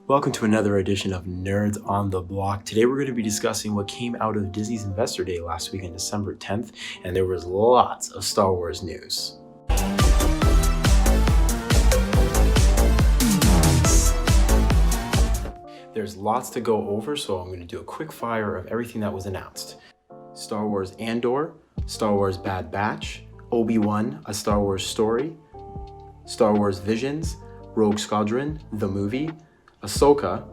Welcome to another edition of Nerds on the Block. Today we're going to be discussing what came out of Disney's Investor Day last week on December 10th, and there was lots of Star Wars news. There's lots to go over, so I'm going to do a quick fire of everything that was announced. Star Wars Andor, Star Wars Bad Batch, Obi-Wan, A Star Wars Story, Star Wars Visions, Rogue Squadron, the movie, Ahsoka,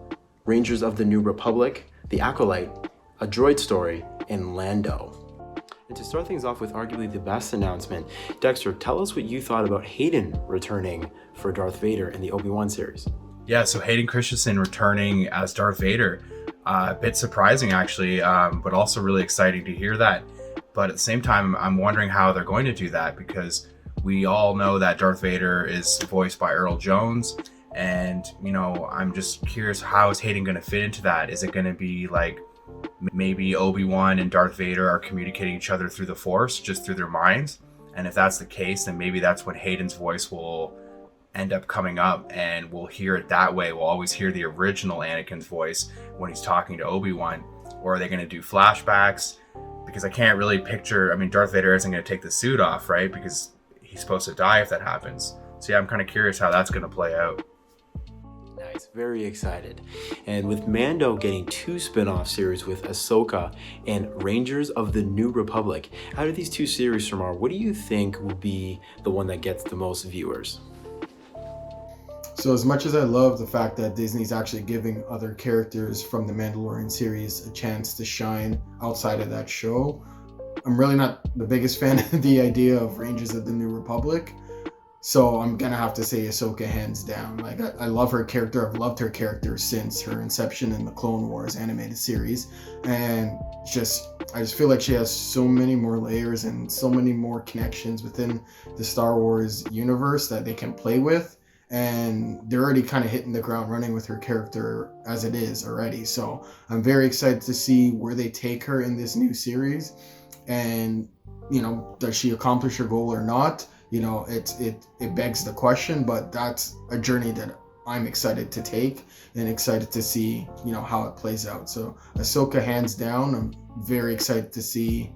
Rangers of the New Republic, The Acolyte, A Droid Story, and Lando. And to start things off with arguably the best announcement, Dexter, tell us what you thought about Hayden returning for Darth Vader in the Obi-Wan series. Yeah, so Hayden Christensen returning as Darth Vader, a bit surprising actually, but also really exciting to hear that. But at the same time, I'm wondering how they're going to do that, because we all know that Darth Vader is voiced by Earl Jones, and I'm just curious, how is Hayden going to fit into that? Is it going to be like maybe Obi-Wan and Darth Vader are communicating each other through the Force, just through their minds? And if that's the case, then maybe that's when Hayden's voice will end up coming up, and we'll hear it that way. We'll always hear the original Anakin's voice when he's talking to Obi-Wan. Or are they going to do flashbacks? Because I can't really picture, Darth Vader isn't going to take the suit off, right? Because he's supposed to die if that happens. So yeah, I'm kind of curious how that's going to play out. Nice, very excited. And with Mando getting 2 spin-off series with Ahsoka and Rangers of the New Republic, out of these 2 series, Shamar, what do you think will be the one that gets the most viewers? So as much as I love the fact that Disney's actually giving other characters from the Mandalorian series a chance to shine outside of that show, I'm really not the biggest fan of the idea of Rangers of the New Republic. So I'm going to have to say Ahsoka hands down. Like, I love her character. I've loved her character since her inception in the Clone Wars animated series. And I just feel like she has so many more layers and so many more connections within the Star Wars universe that they can play with. And they're already kind of hitting the ground running with her character as it is already. So I'm very excited to see where they take her in this new series. And, does she accomplish her goal or not? It begs the question, but that's a journey that I'm excited to take and excited to see, how it plays out. So Ahsoka hands down. I'm very excited to see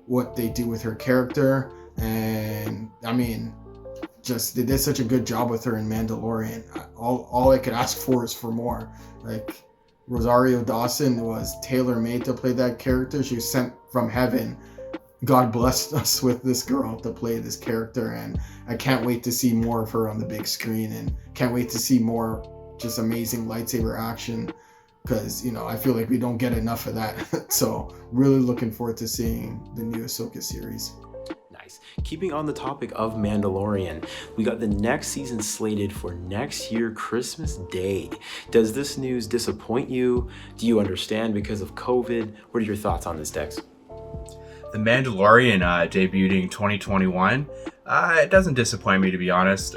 what they do with her character. And they did such a good job with her in Mandalorian. All I could ask for is for more. Like, Rosario Dawson was tailor-made to play that character. She was sent from heaven. God blessed us with this girl to play this character, and I can't wait to see more of her on the big screen, and can't wait to see more just amazing lightsaber action, because I feel like we don't get enough of that. So really looking forward to seeing the new Ahsoka series. Nice. Keeping on the topic of Mandalorian, we got the next season slated for next year, Christmas Day. Does this news disappoint you? Do you understand because of COVID? What are your thoughts on this, Dex? The Mandalorian debuting 2021, it doesn't disappoint me, to be honest.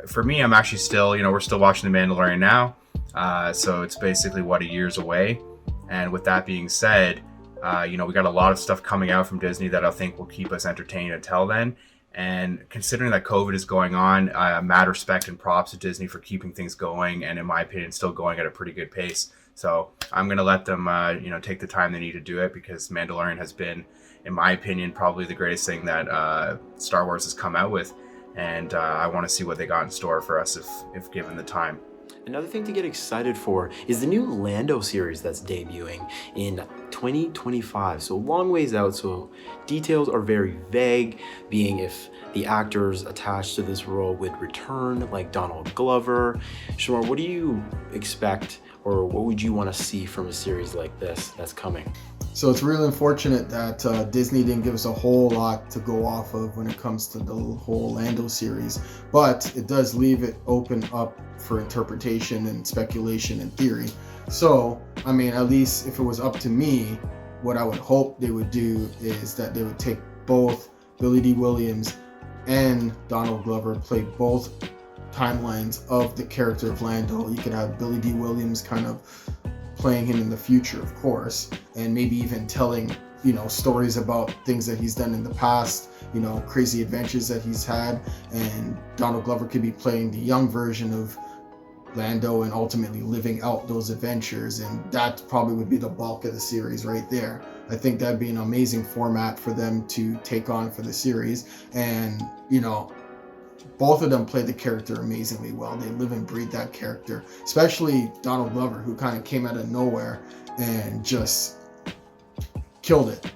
For me, I'm actually still, we're still watching The Mandalorian now. So it's basically, a year's away. And with that being said, we got a lot of stuff coming out from Disney that I think will keep us entertained until then. And considering that COVID is going on, mad respect and props to Disney for keeping things going, and in my opinion, still going at a pretty good pace. So I'm going to let them, take the time they need to do it, because Mandalorian has been, in my opinion, probably the greatest thing that Star Wars has come out with. And I want to see what they got in store for us if given the time. Another thing to get excited for is the new Lando series that's debuting in 2025. So a long ways out, so details are very vague, being if the actors attached to this role would return, like Donald Glover. Shamar, what do you expect, or what would you want to see from a series like this that's coming? So it's really unfortunate that Disney didn't give us a whole lot to go off of when it comes to the whole Lando series, but it does leave it open up for interpretation and speculation and theory. So, at least if it was up to me, what I would hope they would do is that they would take both Billy D. Williams and Donald Glover, play both timelines of the character of Lando. You could have Billy D. Williams kind of playing him in the future, of course, and maybe even telling, stories about things that he's done in the past, crazy adventures that he's had. And Donald Glover could be playing the young version of Lando and ultimately living out those adventures, and that probably would be the bulk of the series right there. I think that'd be an amazing format for them to take on for the series. And both of them play the character amazingly well. They live and breathe that character, especially Donald Glover, who kind of came out of nowhere and just killed it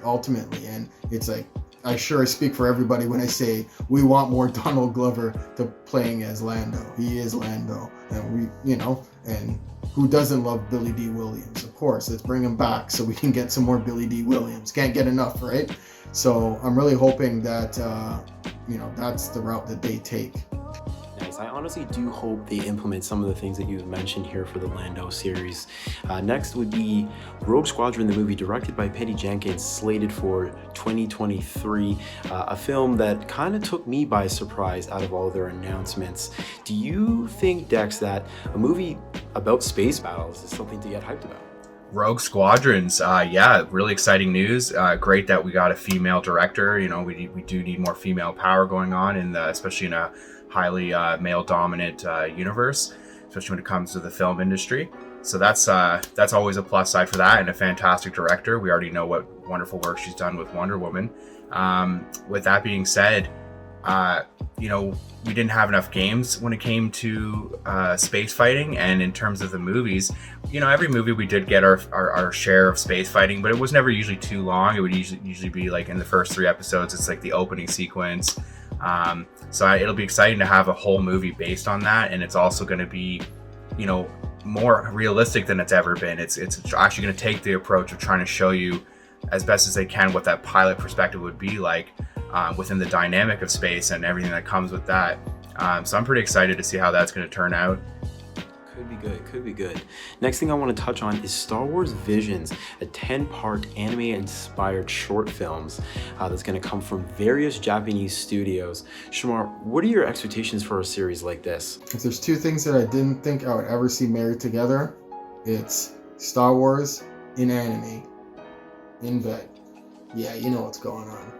ultimately. And it's like, I speak for everybody when I say we want more Donald Glover to playing as Lando. He is Lando, and and who doesn't love Billy D. Williams? Of course, let's bring him back so we can get some more Billy D. Williams. Can't get enough, right? So I'm really hoping that that's the route that they take. Nice. I honestly do hope they implement some of the things that you've mentioned here for the Lando series. Next would be Rogue Squadron, the movie directed by Patty Jenkins, slated for 2023. A film that kind of took me by surprise out of all their announcements. Do you think, Dex, that a movie about space battles is something to get hyped about? Rogue Squadrons, yeah, really exciting news. Great that we got a female director. We do need more female power going on, especially in a highly male-dominant universe, especially when it comes to the film industry. So that's always a plus side for that, and a fantastic director. We already know what wonderful work she's done with Wonder Woman. With that being said, we didn't have enough games when it came to space fighting, and in terms of the movies, every movie we did get our share of space fighting, but it was never usually too long. It would usually be like in the first 3 episodes, it's like the opening sequence. So it'll be exciting to have a whole movie based on that, and it's also going to be, more realistic than it's ever been. It's actually going to take the approach of trying to show you as best as they can what that pilot perspective would be like within the dynamic of space and everything that comes with that. So I'm pretty excited to see how that's going to turn out. Could be good. Next thing I want to touch on is Star Wars Visions, a 10-part anime-inspired short films that's going to come from various Japanese studios. Shamar, what are your expectations for a series like this? If there's 2 things that I didn't think I would ever see married together, it's Star Wars in anime, in bed. Yeah, you know what's going on.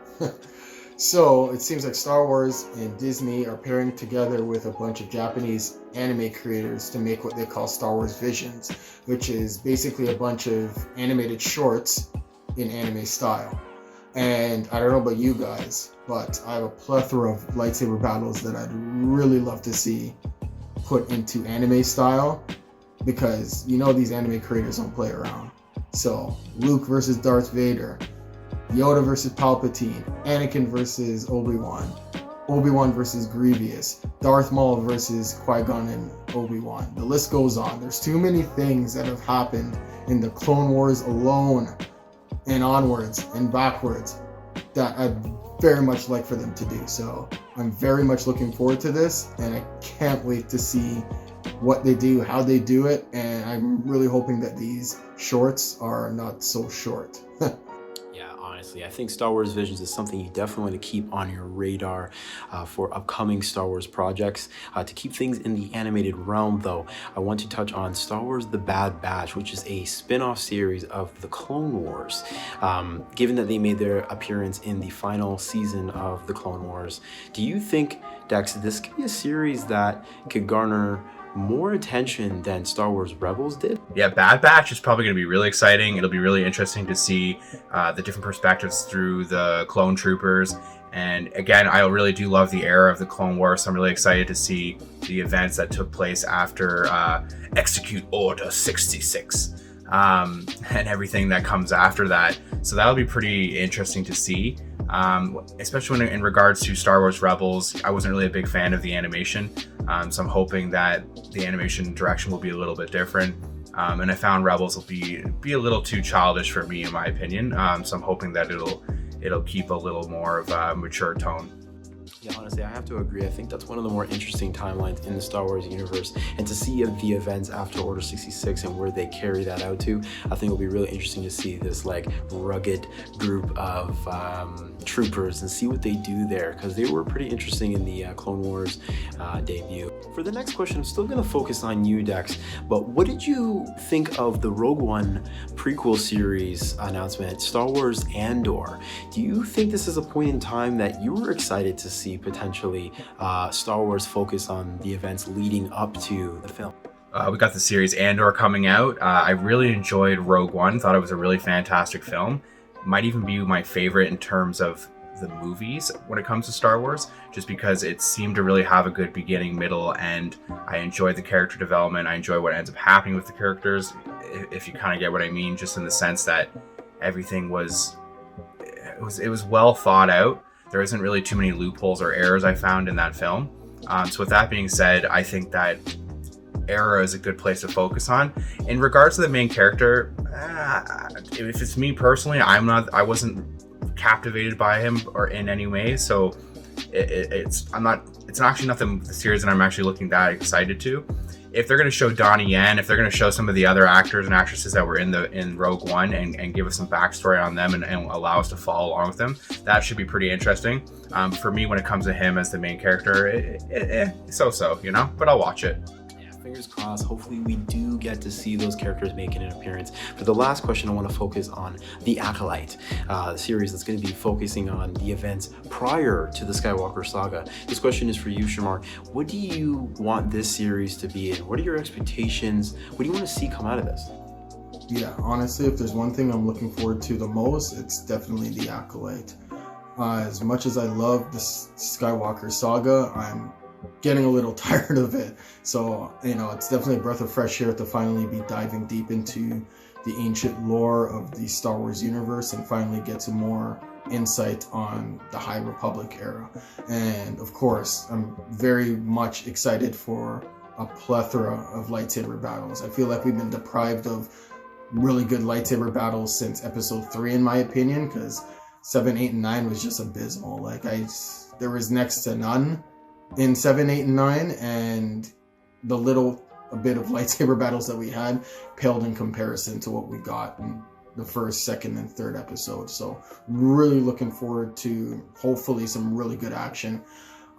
So it seems like Star Wars and Disney are pairing together with a bunch of Japanese anime creators to make what they call Star Wars Visions, which is basically a bunch of animated shorts in anime style. And I don't know about you guys, but I have a plethora of lightsaber battles that I'd really love to see put into anime style, because these anime creators don't play around. So Luke versus Darth Vader, Yoda versus Palpatine, Anakin versus Obi-Wan, Obi-Wan versus Grievous, Darth Maul versus Qui-Gon and Obi-Wan. The list goes on. There's too many things that have happened in the Clone Wars alone and onwards and backwards that I'd very much like for them to do. So I'm very much looking forward to this, and I can't wait to see what they do, how they do it, and I'm really hoping that these shorts are not so short. Honestly, I think Star Wars Visions is something you definitely want to keep on your radar for upcoming Star Wars projects. To keep things in the animated realm, though, I want to touch on Star Wars The Bad Batch, which is a spin-off series of the Clone Wars. Given that they made their appearance in the final season of the Clone Wars, do you think, Dex, this could be a series that could garner more attention than Star Wars Rebels did? Yeah, Bad Batch is probably going to be really exciting. It'll be really interesting to see the different perspectives through the clone troopers. And again, I really do love the era of the Clone Wars, so I'm really excited to see the events that took place after Execute Order 66 and everything that comes after that. So that'll be pretty interesting to see. Especially in regards to Star Wars Rebels, I wasn't really a big fan of the animation. So I'm hoping that the animation direction will be a little bit different. And I found Rebels will be a little too childish for me, in my opinion. So I'm hoping that it'll keep a little more of a mature tone. Yeah, honestly, I have to agree. I think that's one of the more interesting timelines in the Star Wars universe. And to see the events after Order 66 and where they carry that out to, I think it'll be really interesting to see this rugged group of troopers and see what they do there, because they were pretty interesting in the Clone Wars debut. For the next question, I'm still going to focus on you, Dex, but what did you think of the Rogue One prequel series announcement, Star Wars Andor? Do you think this is a point in time that you were excited to see potentially Star Wars focus on the events leading up to the film? We got the series Andor coming out. I really enjoyed Rogue One, thought it was a really fantastic film. Might even be my favorite in terms of the movies when it comes to Star Wars, just because it seemed to really have a good beginning, middle, and I enjoyed the character development. I enjoy what ends up happening with the characters, if you kind of get what I mean, just in the sense that everything was well thought out. There isn't really too many loopholes or errors I found in that film. So with that being said, I think that era is a good place to focus on. In regards to the main character, if it's me personally, I wasn't captivated by him or in any way, so it's actually not the series that I'm actually looking that excited to. If they're going to show Donnie Yen, if they're going to show some of the other actors and actresses that were in Rogue One and give us some backstory on them and allow us to follow along with them, that should be pretty interesting. For me, when it comes to him as the main character, so, you know, but I'll watch it. Fingers crossed, hopefully we do get to see those characters making an appearance. For the last question, I want to focus on The Acolyte, the series that's going to be focusing on the events prior to the Skywalker saga. This question is for you, Shamar. What do you want this series to be in? What are your expectations? What do you want to see come out of this? Yeah, honestly, if there's one thing I'm looking forward to the most, it's definitely The Acolyte. As much as I love the Skywalker saga, I'm getting a little tired of it. So, you know, it's definitely a breath of fresh air to finally be diving deep into the ancient lore of the Star Wars universe and finally get some more insight on the High Republic era. And of course, I'm very much excited for a plethora of lightsaber battles. I feel like we've been deprived of really good lightsaber battles since episode 3, in my opinion, because 7, 8, and 9 was just abysmal. Like, there was next to none in 7, 8, and 9, and the a bit of lightsaber battles that we had paled in comparison to what we got in the first, second, and third episode. So really looking forward to hopefully some really good action.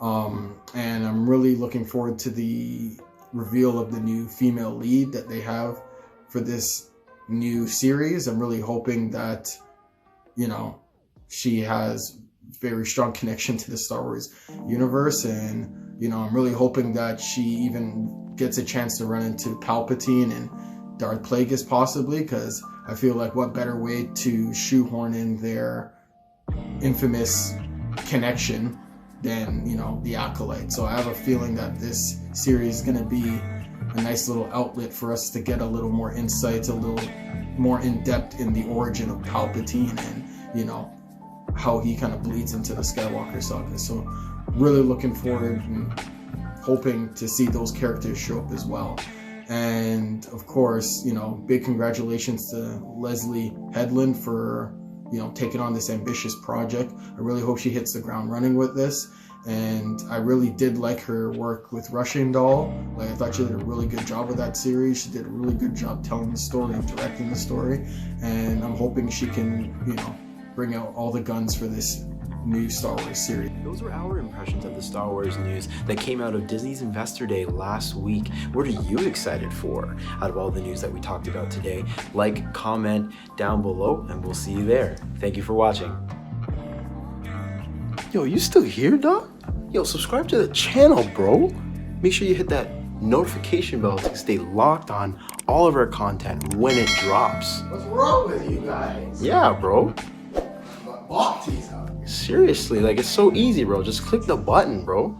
And I'm really looking forward to the reveal of the new female lead that they have for this new series. I'm really hoping that, you know, she has very strong connection to the Star Wars universe, and you know, I'm really hoping that she even gets a chance to run into Palpatine and Darth Plagueis possibly, because I feel like what better way to shoehorn in their infamous connection than, you know, the Acolyte. So I have a feeling that this series is going to be a nice little outlet for us to get a little more insights, a little more in depth in the origin of Palpatine and, you know, how he kind of bleeds into the Skywalker saga. So really looking forward and hoping to see those characters show up as well. And of course, you know, big congratulations to Leslie Headland for, you know, taking on this ambitious project. I really hope she hits the ground running with this. And I really did like her work with Russian Doll. Like, I thought she did a really good job with that series. She did a really good job telling the story and directing the story. And I'm hoping she can, you know, bring out all the guns for this new Star Wars series. Those were our impressions of the Star Wars news that came out of Disney's Investor Day last week. What are you excited for out of all the news that we talked about today? Like, comment down below, and we'll see you there. Thank you for watching. Yo, you still here, dog? Yo, subscribe to the channel, bro. Make sure you hit that notification bell to stay locked on all of our content when it drops. What's wrong with you guys? Yeah, bro. Bot tease out here. Seriously, like, it's so easy, bro. Just click the button, bro.